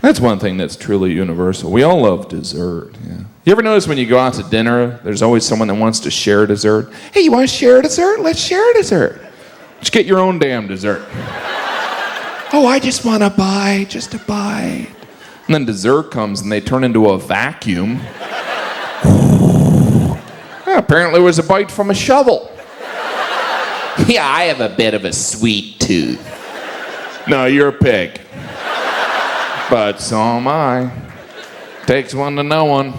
That's one thing that's truly universal. We all love dessert. Yeah. You ever notice when you go out to dinner, there's always someone that wants to share dessert? Hey, you want to share a dessert? Let's share a dessert. Just get your own damn dessert. Oh, I just want a bite, just a bite. And then dessert comes and they turn into a vacuum. Yeah, apparently it was a bite from a shovel. Yeah, I have a bit of a sweet tooth. No, you're a pig. But so am I. Takes one to know one.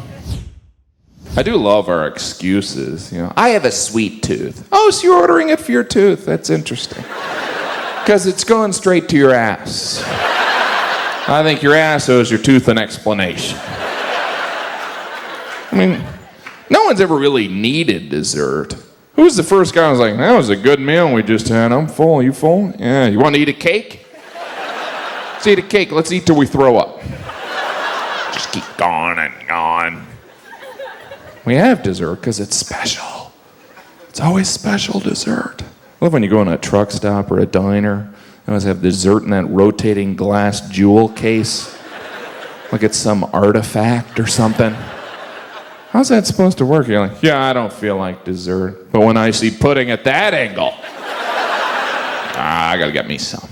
I do love our excuses, you know. I have a sweet tooth. Oh, so you're ordering it for your tooth. That's interesting. Because it's going straight to your ass. I think your ass owes your tooth an explanation. I mean, no one's ever really needed dessert. Who was the first guy who was like, that was a good meal we just had. I'm full. You full? Yeah. You want to eat a cake? Let's eat a cake. Let's eat till we throw up. Just keep going and going. We have dessert because it's special. It's always special dessert. I love when you go in a truck stop or a diner. They always have dessert in that rotating glass jewel case. Like it's some artifact or something. How's that supposed to work? You're like, yeah, I don't feel like dessert. But when I see pudding at that angle, I gotta get me some.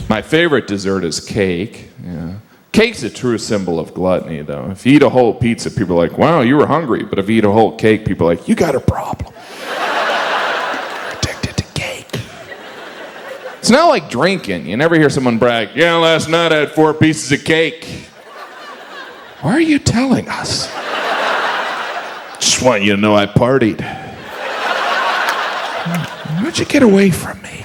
My favorite dessert is cake. Yeah. Cake's a true symbol of gluttony, though. If you eat a whole pizza, people are like, wow, you were hungry. But if you eat a whole cake, people are like, you got a problem. You're addicted to cake. It's not like drinking. You never hear someone brag, yeah, last night I had 4 pieces of cake. Why are you telling us? Just want you to know I partied. Why'd you get away from me?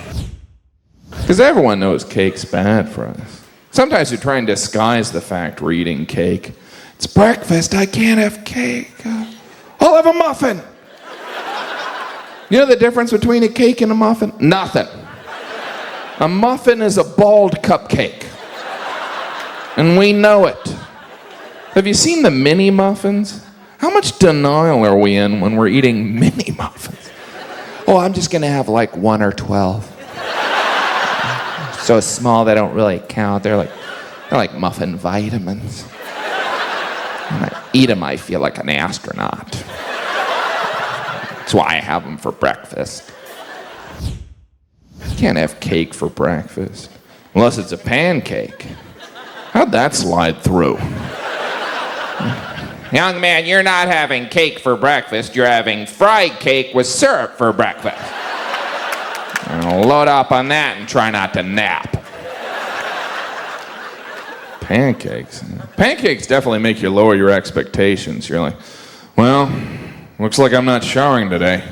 Because everyone knows cake's bad for us. Sometimes we try and disguise the fact we're eating cake. It's breakfast, I can't have cake. I'll have a muffin. You know the difference between a cake and a muffin? Nothing. A muffin is a bald cupcake. And we know it. Have you seen the mini muffins? How much denial are we in when we're eating mini muffins? Oh, I'm just gonna have like 1 or 12. So small they don't really count. They're like muffin vitamins. When I eat them, I feel like an astronaut. That's why I have them for breakfast. You can't have cake for breakfast unless it's a pancake. How'd that slide through? Young man, you're not having cake for breakfast. You're having fried cake with syrup for breakfast. I'll load up on that and try not to nap. Pancakes. Pancakes definitely make you lower your expectations. You're like, well, looks like I'm not showering today.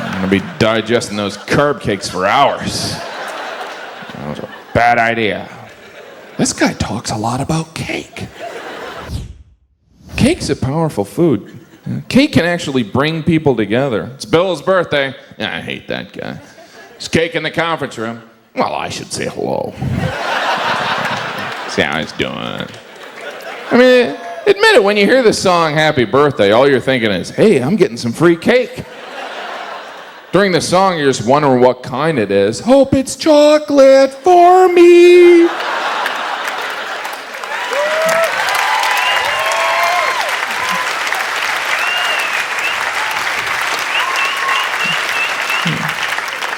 I'm gonna be digesting those carb cakes for hours. That was a bad idea. This guy talks a lot about cake. Cake's a powerful food. Cake can actually bring people together. It's Bill's birthday. I hate that guy. There's cake in the conference room. Well, I should say hello. See how he's doing. I mean, admit it, when you hear the song Happy Birthday, all you're thinking is, hey, I'm getting some free cake. During the song, you're just wondering what kind it is. Hope it's chocolate for me.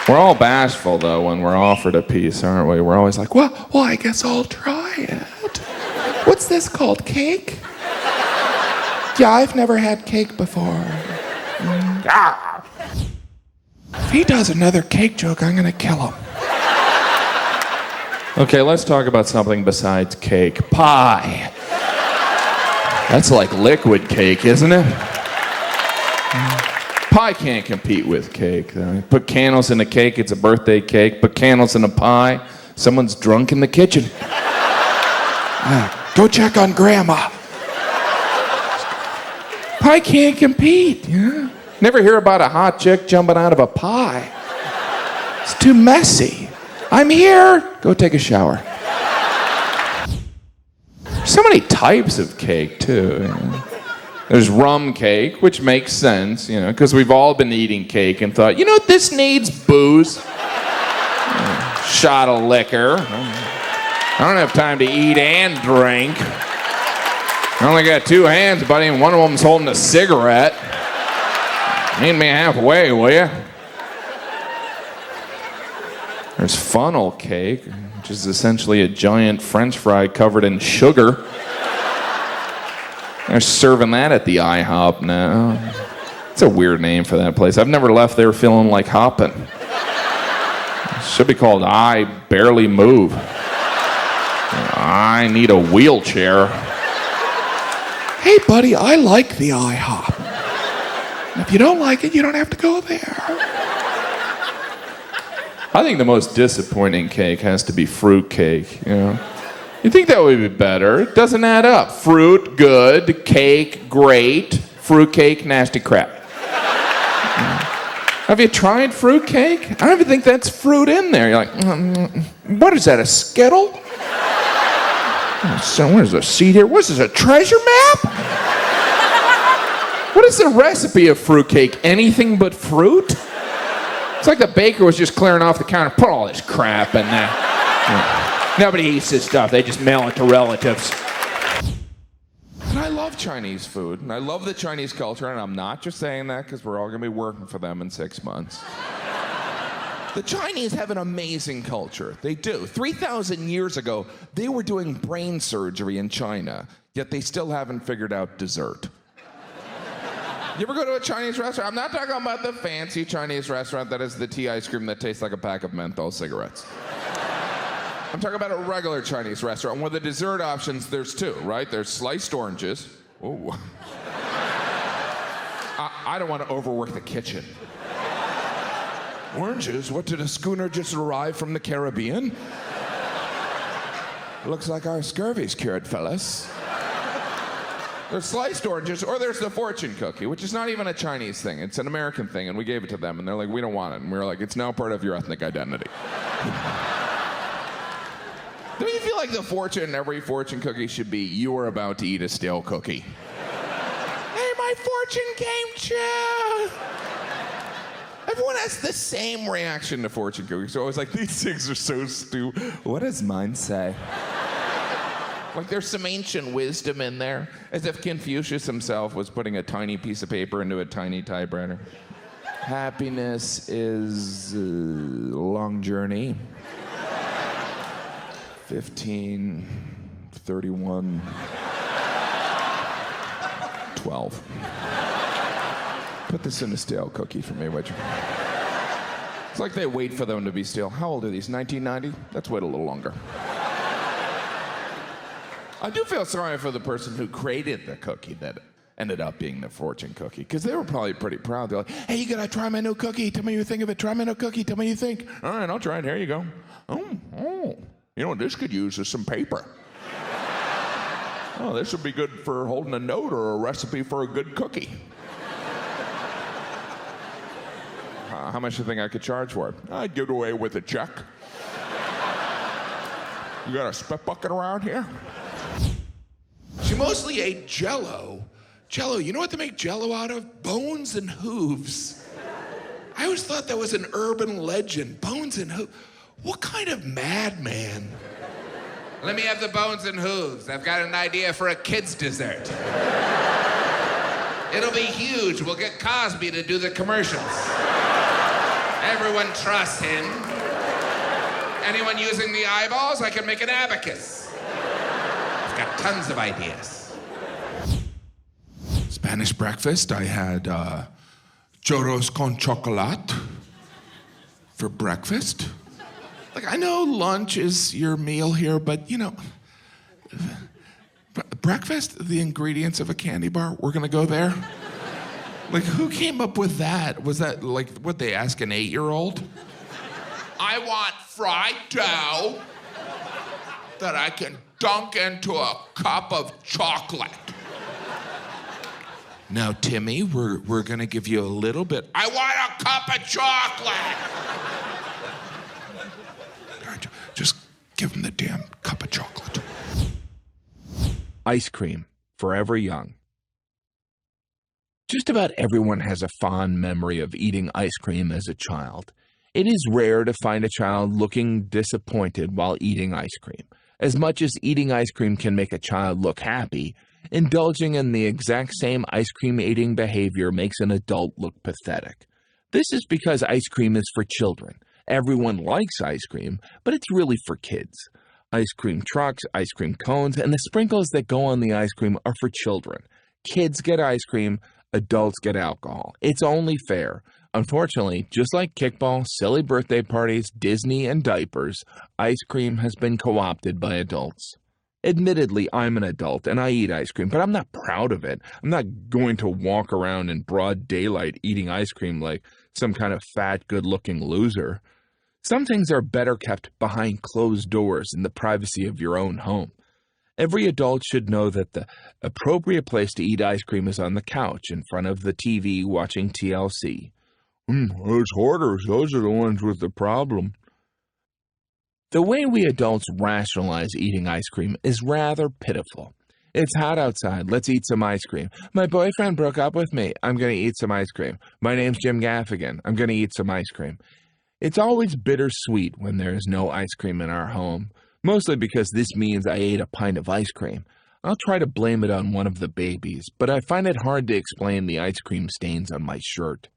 We're all bashful, though, when we're offered a piece, aren't we? We're always like, well, I guess I'll try it. What's this called, cake? Yeah, I've never had cake before. If he does another cake joke, I'm gonna kill him. Okay, let's talk about something besides cake. Pie. That's like liquid cake, isn't it? Pie can't compete with cake. Put candles in a cake, it's a birthday cake. Put candles in a pie, someone's drunk in the kitchen. Go check on Grandma. Pie can't compete. Yeah. Never hear about a hot chick jumping out of a pie. It's too messy. I'm here. Go take a shower. There's so many types of cake, too. You know? There's rum cake, which makes sense, you know, because we've all been eating cake and thought, you know, this needs booze. Shot of liquor. I don't have time to eat and drink. I only got 2 hands, buddy, and one of them's holding a cigarette. Meet me halfway, will you? There's funnel cake, which is essentially a giant French fry covered in sugar. They're serving that at the IHOP now. It's a weird name for that place. I've never left there feeling like hopping. It should be called I Barely Move. I need a wheelchair. Hey, buddy, I like the IHOP. If you don't like it, you don't have to go there. I think the most disappointing cake has to be fruit cake, you know? You'd think that would be better. It doesn't add up. Fruit, good. Cake, great. Fruit cake, nasty crap. Have you tried fruit cake? I don't even think that's fruit in there. You're like, what is that, a Skittle? So where's a seed here? What is this, a treasure map? What is the recipe of fruit cake? Anything but fruit? It's like the baker was just clearing off the counter. Put all this crap in there. Nobody eats this stuff. They just mail it to relatives. And I love Chinese food, and I love the Chinese culture, and I'm not just saying that because we're all going to be working for them in 6 months. The Chinese have an amazing culture. They do. 3,000 years ago, they were doing brain surgery in China, yet they still haven't figured out dessert. You ever go to a Chinese restaurant? I'm not talking about the fancy Chinese restaurant that has the tea ice cream that tastes like a pack of menthol cigarettes. I'm talking about a regular Chinese restaurant where the dessert options, there's 2, right? There's sliced oranges. Ooh. I don't want to overwork the kitchen. Oranges? What, did a schooner just arrive from the Caribbean? Looks like our scurvy's cured, fellas. There's sliced oranges, or there's the fortune cookie, which is not even a Chinese thing. It's an American thing, and we gave it to them, and they're like, we don't want it. And we were like, it's now part of your ethnic identity. Don't you feel like the fortune, every fortune cookie should be, you are about to eat a stale cookie? Hey, my fortune came true! Everyone has the same reaction to fortune cookies. So I was like, these things are so stupid. What does mine say? Like there's some ancient wisdom in there, as if Confucius himself was putting a tiny piece of paper into a tiny typewriter. Happiness is a long journey. 15, 31, 12. Put this in a stale cookie for me, would you? It's like they wait for them to be stale. How old are these, 1990? Let's wait a little longer. I do feel sorry for the person who created the cookie that ended up being the fortune cookie, because they were probably pretty proud. They're like, hey, you gotta try my new cookie. Tell me what you think of it. Try my new cookie. Tell me what you think. All right, I'll try it. Here you go. Oh. You know what this could use is some paper. Oh, this would be good for holding a note or a recipe for a good cookie. How much do you think I could charge for it? I'd give it away with a check. You got a spit bucket around here? She mostly ate Jell-O. Jell-O, you know what they make Jell-O out of? Bones and hooves. I always thought that was an urban legend. Bones and hooves. What kind of madman? Let me have the bones and hooves. I've got an idea for a kid's dessert. It'll be huge. We'll get Cosby to do the commercials. Everyone trusts him. Anyone using the eyeballs, I can make an abacus. I've got tons of ideas. Spanish breakfast, I had churros con chocolate for breakfast. Like, I know lunch is your meal here, but, you know, breakfast, the ingredients of a candy bar, we're gonna go there? Like, who came up with that? Was that, like, what they ask an 8-year-old? I want fried dough that I can dunk into a cup of chocolate. Now, Timmy, we're gonna give you a little bit. I want a cup of chocolate. Just give him the damn cup of chocolate. Ice cream, forever young. Just about everyone has a fond memory of eating ice cream as a child. It is rare to find a child looking disappointed while eating ice cream. As much as eating ice cream can make a child look happy, indulging in the exact same ice cream eating behavior makes an adult look pathetic. This is because ice cream is for children. Everyone likes ice cream, but it's really for kids. Ice cream trucks, ice cream cones, and the sprinkles that go on the ice cream are for children. Kids get ice cream, adults get alcohol. It's only fair. Unfortunately, just like kickball, silly birthday parties, Disney, and diapers, ice cream has been co-opted by adults. Admittedly, I'm an adult and I eat ice cream, but I'm not proud of it. I'm not going to walk around in broad daylight eating ice cream like some kind of fat, good-looking loser. Some things are better kept behind closed doors in the privacy of your own home. Every adult should know that the appropriate place to eat ice cream is on the couch in front of the TV watching TLC. Those hoarders, those are the ones with the problem. The way we adults rationalize eating ice cream is rather pitiful. It's hot outside. Let's eat some ice cream. My boyfriend broke up with me. I'm going to eat some ice cream. My name's Jim Gaffigan. I'm going to eat some ice cream. It's always bittersweet when there is no ice cream in our home, mostly because this means I ate a pint of ice cream. I'll try to blame it on one of the babies, but I find it hard to explain the ice cream stains on my shirt.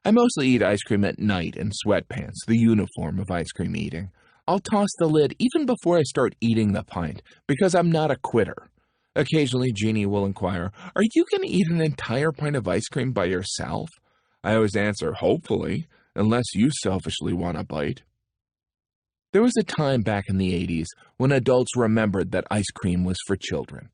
I mostly eat ice cream at night in sweatpants, the uniform of ice cream eating. I'll toss the lid even before I start eating the pint, because I'm not a quitter. Occasionally, Jeannie will inquire, "Are you going to eat an entire pint of ice cream by yourself?" I always answer, "Hopefully, unless you selfishly want a bite." There was a time back in the 80s when adults remembered that ice cream was for children.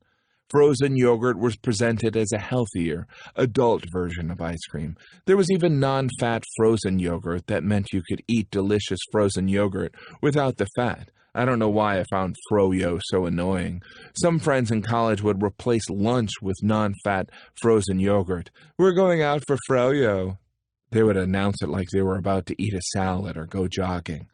Frozen yogurt was presented as a healthier, adult version of ice cream. There was even non-fat frozen yogurt that meant you could eat delicious frozen yogurt without the fat. I don't know why I found froyo so annoying. Some friends in college would replace lunch with non-fat frozen yogurt. "We're going out for froyo." They would announce it like they were about to eat a salad or go jogging.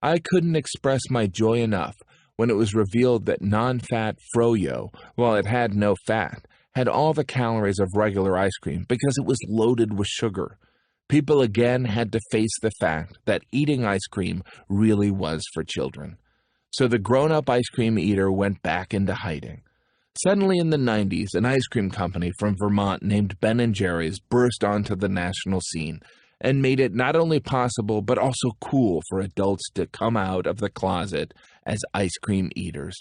I couldn't express my joy enough when it was revealed that non-fat froyo, while it had no fat, had all the calories of regular ice cream because it was loaded with sugar. People again had to face the fact that eating ice cream really was for children. So the grown-up ice cream eater went back into hiding. Suddenly in the 90s, an ice cream company from Vermont named Ben & Jerry's burst onto the national scene and made it not only possible but also cool for adults to come out of the closet as ice cream eaters.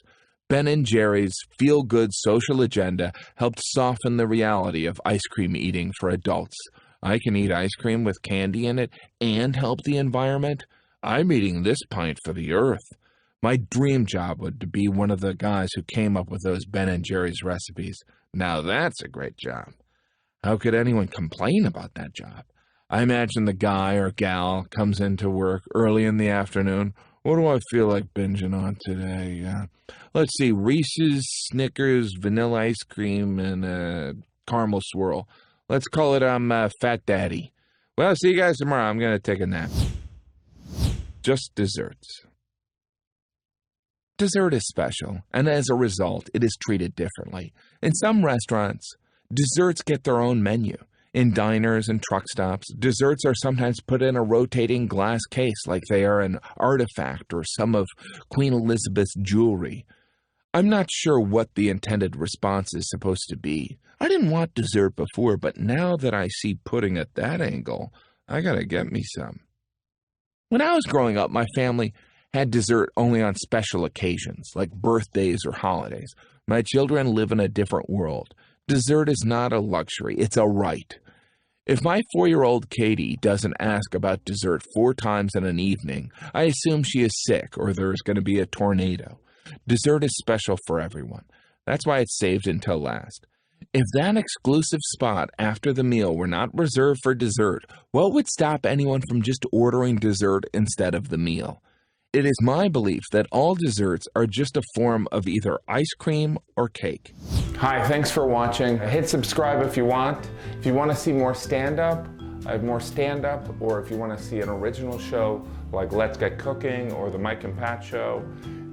Ben & Jerry's feel-good social agenda helped soften the reality of ice cream eating for adults. I can eat ice cream with candy in it and help the environment. I'm eating this pint for the earth. My dream job would to be one of the guys who came up with those Ben & Jerry's recipes. Now that's a great job. How could anyone complain about that job? I imagine the guy or gal comes into work early in the afternoon. What do I feel like binging on today? Let's see, Reese's, Snickers, vanilla ice cream, and a caramel swirl. Let's call it Fat Daddy. Well, see you guys tomorrow. I'm going to take a nap. Just desserts. Dessert is special, and as a result, it is treated differently. In some restaurants, desserts get their own menu. In diners and truck stops, desserts are sometimes put in a rotating glass case like they are an artifact or some of Queen Elizabeth's jewelry. I'm not sure what the intended response is supposed to be. I didn't want dessert before, but now that I see pudding at that angle, I gotta get me some. When I was growing up, my family had dessert only on special occasions, like birthdays or holidays. My children live in a different world. Dessert is not a luxury, it's a right. If my 4-year-old Katie doesn't ask about dessert 4 times in an evening, I assume she is sick or there's going to be a tornado. Dessert is special for everyone. That's why it's saved until last. If that exclusive spot after the meal were not reserved for dessert, what would stop anyone from just ordering dessert instead of the meal? It is my belief that all desserts are just a form of either ice cream or cake. Hi, thanks for watching. Hit subscribe if you want. If you want to see more stand-up, I have more stand-up, or if you want to see an original show like Let's Get Cooking or The Mike and Pat Show,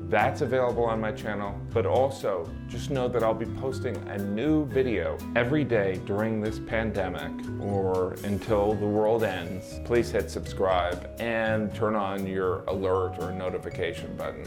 that's available on my channel. But also, just know that I'll be posting a new video every day during this pandemic or until the world ends. Please hit subscribe and turn on your alert or notification button.